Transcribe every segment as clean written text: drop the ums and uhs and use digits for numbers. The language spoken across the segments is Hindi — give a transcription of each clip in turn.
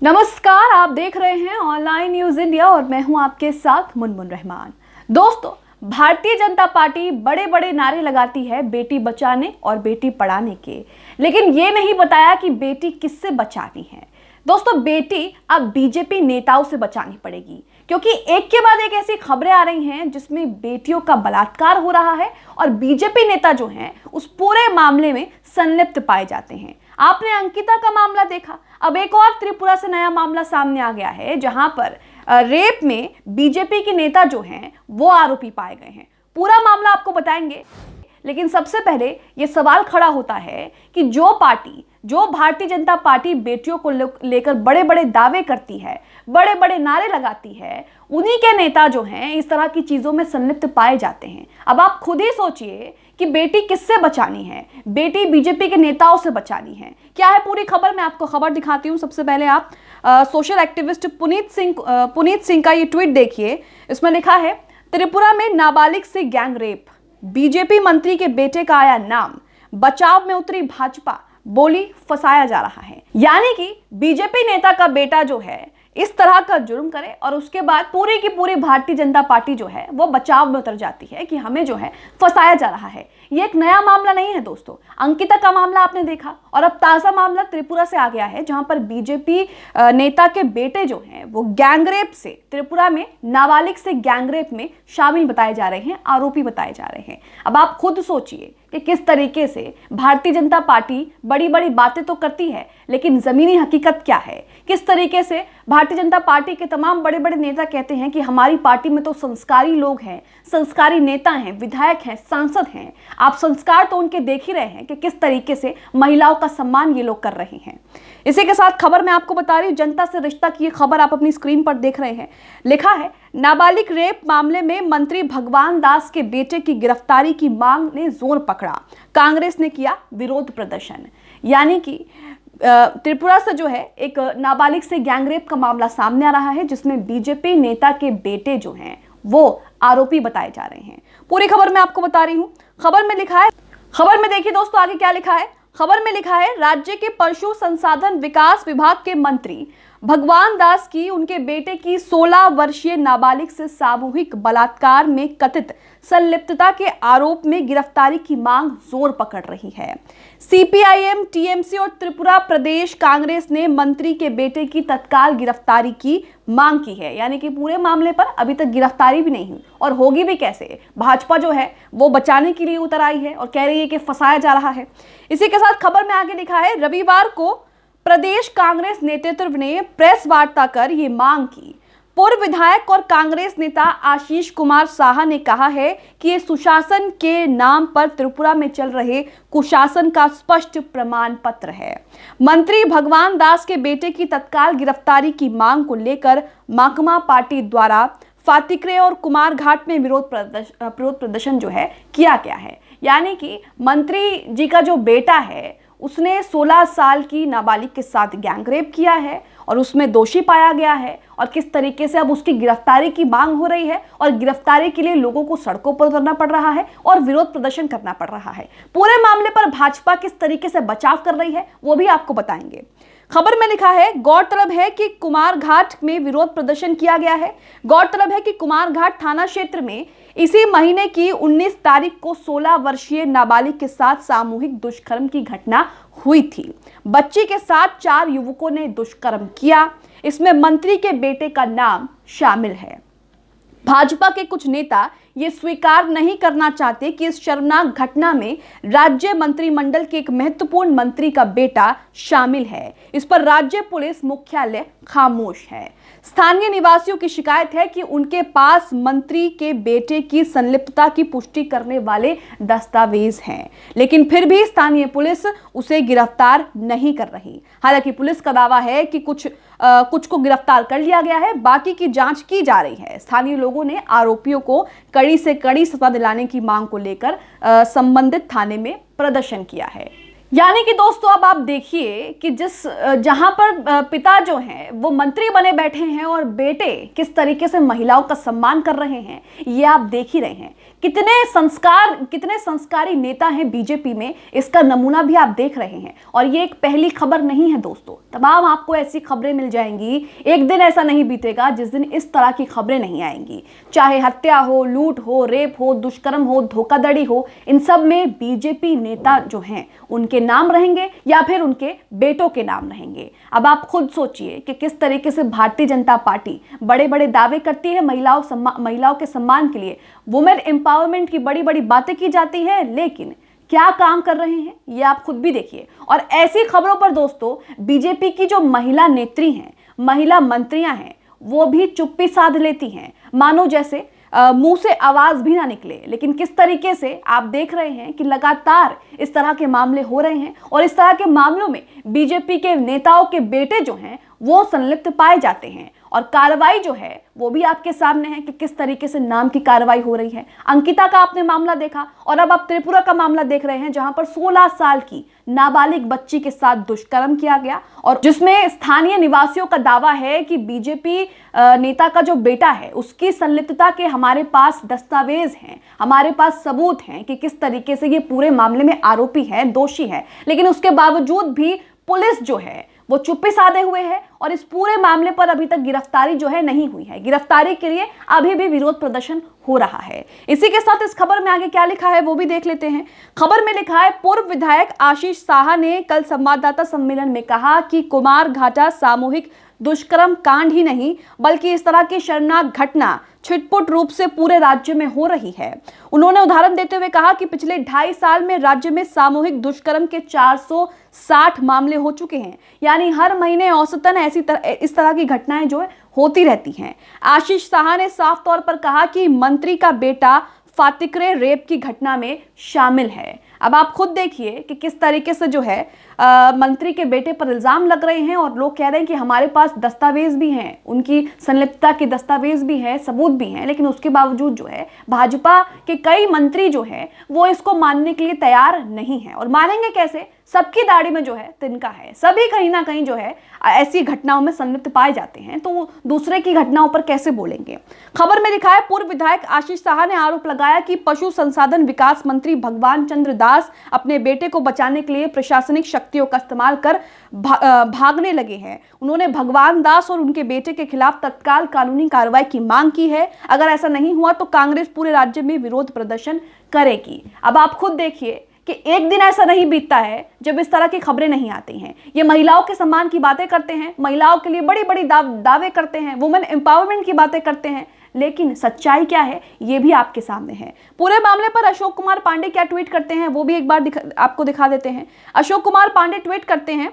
नमस्कार, आप देख रहे हैं ऑनलाइन न्यूज इंडिया और मैं हूं आपके साथ मुनमुन रहमान। दोस्तों, भारतीय जनता पार्टी बड़े बड़े नारे लगाती है बेटी बचाने और बेटी पढ़ाने के, लेकिन ये नहीं बताया कि बेटी किससे बचानी है। दोस्तों, बेटी अब बीजेपी नेताओं से बचानी पड़ेगी, क्योंकि एक के बाद एक ऐसी खबरें आ रही हैं जिसमें बेटियों का बलात्कार हो रहा है और बीजेपी नेता जो हैं उस पूरे मामले में संलिप्त पाए जाते हैं। आपने अंकिता का मामला देखा, अब एक और त्रिपुरा से नया मामला सामने आ गया है जहां पर रेप में बीजेपी के नेता जो हैं वो आरोपी पाए गए हैं। पूरा मामला आपको बताएंगे, लेकिन सबसे पहले ये सवाल खड़ा होता है कि जो भारतीय जनता पार्टी बेटियों को लेकर बड़े बड़े दावे करती है, बड़े बड़े नारे लगाती है, उन्हीं के नेता जो हैं इस तरह की चीजों में संलिप्त पाए जाते हैं। अब आप खुद ही सोचिए कि बेटी किससे बचानी है। बेटी बीजेपी के नेताओं से बचानी है। क्या है पूरी खबर, मैं आपको खबर दिखाती हूँ। सबसे पहले आप सोशल एक्टिविस्ट पुनीत सिंह का ये ट्वीट देखिए। इसमें लिखा है, त्रिपुरा में नाबालिग से गैंग रेप, बीजेपी मंत्री के बेटे का आया नाम, बचाव में उतरी भाजपा, बोली फंसाया जा रहा है। यानी कि बीजेपी नेता का बेटा जो है इस तरह का जुर्म करे और उसके बाद पूरी की पूरी भारतीय जनता पार्टी जो है वो बचाव में उतर जाती है कि हमें जो है फंसाया जा रहा है। ये एक नया मामला नहीं है दोस्तों। अंकिता का मामला आपने देखा और अब ताजा मामला त्रिपुरा से आ गया है, जहां पर बीजेपी नेता के बेटे जो हैं वो गैंगरेप से, त्रिपुरा में नाबालिग से गैंगरेप में शामिल बताए जा रहे हैं, आरोपी बताए जा रहे हैं। अब आप खुद सोचिए कि किस तरीके से भारतीय जनता पार्टी बड़ी बड़ी बातें तो करती है, लेकिन जमीनी हकीकत क्या है। किस तरीके से भारतीय जनता पार्टी के तमाम बड़े बड़े नेता कहते हैं कि हमारी पार्टी में तो संस्कारी लोग हैं, संस्कारी नेता हैं, विधायक हैं, सांसद हैं। आप संस्कार तो उनके देख ही रहे हैं कि किस तरीके से महिलाओं का सम्मान ये लोग कर रहे हैं। इसी के साथ खबर मैं आपको बता रही हूँ, जनता से रिश्ता की ये खबर आप अपनी स्क्रीन पर देख रहे हैं। लिखा है, नाबालिग रेप मामले में मंत्री भगवान दास के बेटे की गिरफ्तारी की मांग ने जोर पकड़ा, कांग्रेस ने किया विरोध प्रदर्शन। यानी कि त्रिपुरा से जो है एक नाबालिग से गैंगरेप का मामला सामने आ रहा है, जिसमें बीजेपी नेता के बेटे जो हैं वो आरोपी बताए जा रहे हैं। पूरी खबर मैं आपको बता रही हूं। खबर में लिखा है, खबर में देखिए दोस्तों आगे क्या लिखा है। खबर में लिखा है, राज्य के पशु संसाधन विकास विभाग के मंत्री भगवान दास की उनके बेटे की 16 वर्षीय नाबालिग से सामूहिक बलात्कार में कथित संलिप्तता के आरोप में गिरफ्तारी की मांग जोर पकड़ रही है। सीपीआईएम, टीएमसी और त्रिपुरा प्रदेश कांग्रेस ने मंत्री के बेटे की तत्काल गिरफ्तारी की मांग की है। यानी कि पूरे मामले पर अभी तक गिरफ्तारी भी नहीं हुई और होगी भी कैसे। भाजपा जो है वो बचाने के लिए उतर आई है और कह रही है कि फंसाया जा रहा है। इसी के साथ खबर में आगे लिखा है, रविवार को प्रदेश कांग्रेस नेतृत्व ने प्रेस वार्ता कर ये मांग की। पूर्व विधायक और कांग्रेस नेता आशीष कुमार साहा ने कहा है कि ये सुशासन के नाम पर त्रिपुरा में चल रहे कुशासन का स्पष्ट प्रमाण पत्र है। मंत्री भगवान दास के बेटे की तत्काल गिरफ्तारी की मांग को लेकर माकपा पार्टी द्वारा फातिकरे और कुमारघाट में विरोध प्रदर्शन जो है किया गया है। यानी कि मंत्री जी का जो बेटा है उसने 16 साल की नाबालिग के साथ गैंगरेप किया है और उसमें दोषी पाया गया है और किस तरीके से अब उसकी गिरफ्तारी की मांग हो रही है और गिरफ्तारी के लिए लोगों को सड़कों पर उतरना पड़ रहा है और विरोध प्रदर्शन करना पड़ रहा है। पूरे मामले पर भाजपा किस तरीके से बचाव कर रही है वो भी आपको बताएंगे। खबर में लिखा है, गौरतलब है कि कुमारघाट में विरोध प्रदर्शन किया गया है। गौरतलब है कि कुमारघाट थाना क्षेत्र में इसी महीने की 19 तारीख को 16 वर्षीय नाबालिग के साथ सामूहिक दुष्कर्म की घटना हुई थी। बच्ची के साथ 4 युवकों ने दुष्कर्म किया। इसमें मंत्री के बेटे का नाम शामिल है। भाजपा के कुछ नेता ये स्वीकार नहीं करना चाहते कि इस शर्मनाक घटना में राज्य मंत्रिमंडल के एक महत्वपूर्ण मंत्री का बेटा शामिल है। इस पर राज्य पुलिस मुख्यालय खामोश है। स्थानीय निवासियों की शिकायत है कि उनके पास मंत्री के बेटे की संलिप्तता की पुष्टि करने वाले दस्तावेज हैं, लेकिन फिर भी स्थानीय पुलिस उसे गिरफ्तार नहीं कर रही। हालांकि पुलिस का दावा है कि कुछ को गिरफ्तार कर लिया गया है, बाकी की जांच की जा रही है। स्थानीय लोगों ने आरोपियों को कड़ी से कड़ी सजा दिलाने की मांग को लेकर संबंधित थाने में प्रदर्शन किया है। यानी कि दोस्तों अब आप देखिए कि जहां पर पिता जो हैं वो मंत्री बने बैठे हैं और बेटे किस तरीके से महिलाओं का सम्मान कर रहे हैं, ये आप देख ही रहे हैं। कितने संस्कारी नेता हैं बीजेपी में, इसका नमूना भी आप देख रहे हैं। और ये एक पहली खबर नहीं है दोस्तों, तमाम आपको ऐसी खबरें मिल जाएंगी। एक दिन ऐसा नहीं बीतेगा जिस दिन इस तरह की खबरें नहीं आएंगी। चाहे हत्या हो, लूट हो, रेप हो, दुष्कर्म हो, धोखाधड़ी हो, इन सब में बीजेपी नेता जो हैं उनके नाम रहेंगे या फिर उनके बेटों के नाम रहेंगे। अब आप खुद सोचिए कि किस तरीके से भारतीय जनता पार्टी बड़े बड़े दावे करती है महिलाओं के सम्मान के लिए, वुमेन एम्पावरमेंट की बड़ी बड़ी बातें की जाती है, लेकिन क्या काम कर रहे हैं ये आप खुद भी देखिए। और ऐसी खबरों पर दोस्तों बीजेपी की जो महिला नेत्री हैं, महिला मंत्रियां हैं, वो भी चुप्पी साध लेती हैं, मानो जैसे मुंह से आवाज भी ना निकले। लेकिन किस तरीके से आप देख रहे हैं कि लगातार इस तरह के मामले हो रहे हैं और इस तरह के मामलों में बीजेपी के नेताओं के बेटे जो हैं वो संलिप्त पाए जाते हैं। और कार्रवाई जो है वो भी आपके सामने है कि किस तरीके से नाम की कार्रवाई हो रही है। अंकिता का आपने मामला देखा और अब आप त्रिपुरा का मामला देख रहे हैं, जहां पर 16 साल की नाबालिग बच्ची के साथ दुष्कर्म किया गया और जिसमें स्थानीय निवासियों का दावा है कि बीजेपी नेता का जो बेटा है उसकी संलिप्तता के हमारे पास दस्तावेज हैं, हमारे पास सबूत हैं कि किस तरीके से ये पूरे मामले में आरोपी है, दोषी है। लेकिन उसके बावजूद भी पुलिस जो है वो चुप्पी साधे हुए है और इस पूरे मामले पर अभी तक गिरफ्तारी जो है नहीं हुई है। गिरफ्तारी के लिए अभी भी विरोध प्रदर्शन हो रहा है। इसी के साथ इस खबर में आगे क्या लिखा है वो भी देख लेते हैं। खबर में लिखा है, पूर्व विधायक आशीष साहा ने कल संवाददाता सम्मेलन में कहा कि कुमारघाटा सामूहिक दुष्कर्म कांड ही नहीं बल्कि इस तरह की शर्मनाक घटना छिटपुट रूप से पूरे राज्य में हो रही है। उन्होंने उदाहरण देते हुए कहा कि पिछले 2.5 साल में राज्य में सामूहिक दुष्कर्म के 460 मामले हो चुके हैं, यानी हर महीने औसतन इस तरह की घटनाएं जो है होती रहती हैं। आशीष साहा ने साफ तौर पर कहा कि मंत्री का बेटा फातिकरे रेप की घटना में शामिल है। अब आप खुद देखिए कि किस तरीके से जो है मंत्री के बेटे पर इल्जाम लग रहे हैं और लोग कह रहे हैं कि हमारे पास दस्तावेज भी हैं, उनकी संलिप्तता के दस्तावेज भी हैं, सबूत भी हैं। लेकिन उसके बावजूद जो है भाजपा के कई मंत्री जो है वो इसको मानने के लिए तैयार नहीं है। और मानेंगे कैसे? सबकी दाढ़ी में जो है तिनका है, सभी कहीं ना कहीं जो है ऐसी घटनाओं में संलिप्त पाए जाते हैं, तो वो दूसरे की घटनाओं पर कैसे बोलेंगे। खबर में लिखा है, पूर्व विधायक आशीष साहा ने आरोप लगाया कि पशु संसाधन विकास मंत्री भगवान चंद्र दास अपने बेटे को बचाने के लिए प्रशासनिक शक्तियों का इस्तेमाल कर भागने लगे हैं। उन्होंने भगवान दास और उनके बेटे के खिलाफ तत्काल कानूनी कार्रवाई की मांग की है। अगर ऐसा नहीं हुआ तो कांग्रेस पूरे राज्य में विरोध प्रदर्शन करेगी। अब आप खुद देखिए कि एक दिन ऐसा नहीं बीतता है जब इस तरह की खबरें नहीं आती हैं। ये महिलाओं के सम्मान की बातें करते हैं, महिलाओं के लिए बड़ी बड़ी दावे करते हैं, वुमेन एम्पावरमेंट की बातें करते हैं, लेकिन सच्चाई क्या है ये भी आपके सामने है। पूरे मामले पर अशोक कुमार पांडे क्या ट्वीट करते हैं वो भी एक बार आपको दिखा देते हैं। अशोक कुमार पांडे ट्वीट करते हैं,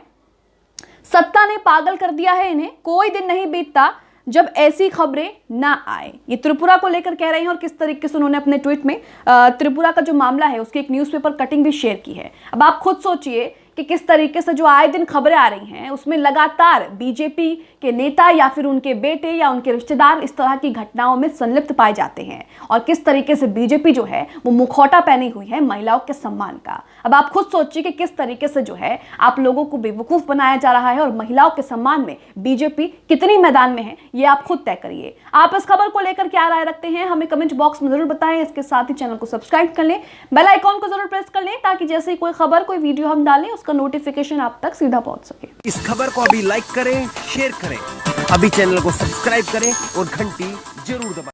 सत्ता ने पागल कर दिया है इन्हें, कोई दिन नहीं बीतता जब ऐसी खबरें ना आए। ये त्रिपुरा को लेकर कह रहे हैं और किस तरीके से उन्होंने अपने ट्वीट में त्रिपुरा का जो मामला है उसकी एक न्यूज़पेपर कटिंग भी शेयर की है। अब आप खुद सोचिए कि किस तरीके से जो आए दिन खबरें आ रही हैं उसमें लगातार बीजेपी के नेता या फिर उनके बेटे या उनके रिश्तेदार इस तरह की घटनाओं में संलिप्त पाए जाते हैं और किस तरीके से बीजेपी जो है वो मुखौटा पहनी हुई है महिलाओं के सम्मान का। अब आप खुद सोचिए कि किस तरीके से जो है आप लोगों को बेवकूफ़ बनाया जा रहा है और महिलाओं के सम्मान में बीजेपी कितनी मैदान में है ये आप खुद तय करिए। आप इस खबर को लेकर क्या राय रखते हैं हमें कमेंट बॉक्स में जरूर बताएं। इसके साथ ही चैनल को सब्सक्राइब कर लें, बेल आइकॉन को जरूर प्रेस कर लें ताकि जैसे ही कोई खबर कोई वीडियो हम डालें उसका नोटिफिकेशन आप तक सीधा पहुंच सके। इस खबर को अभी लाइक करें, शेयर करें, अभी चैनल को सब्सक्राइब करें और घंटी जरूर दबाएं।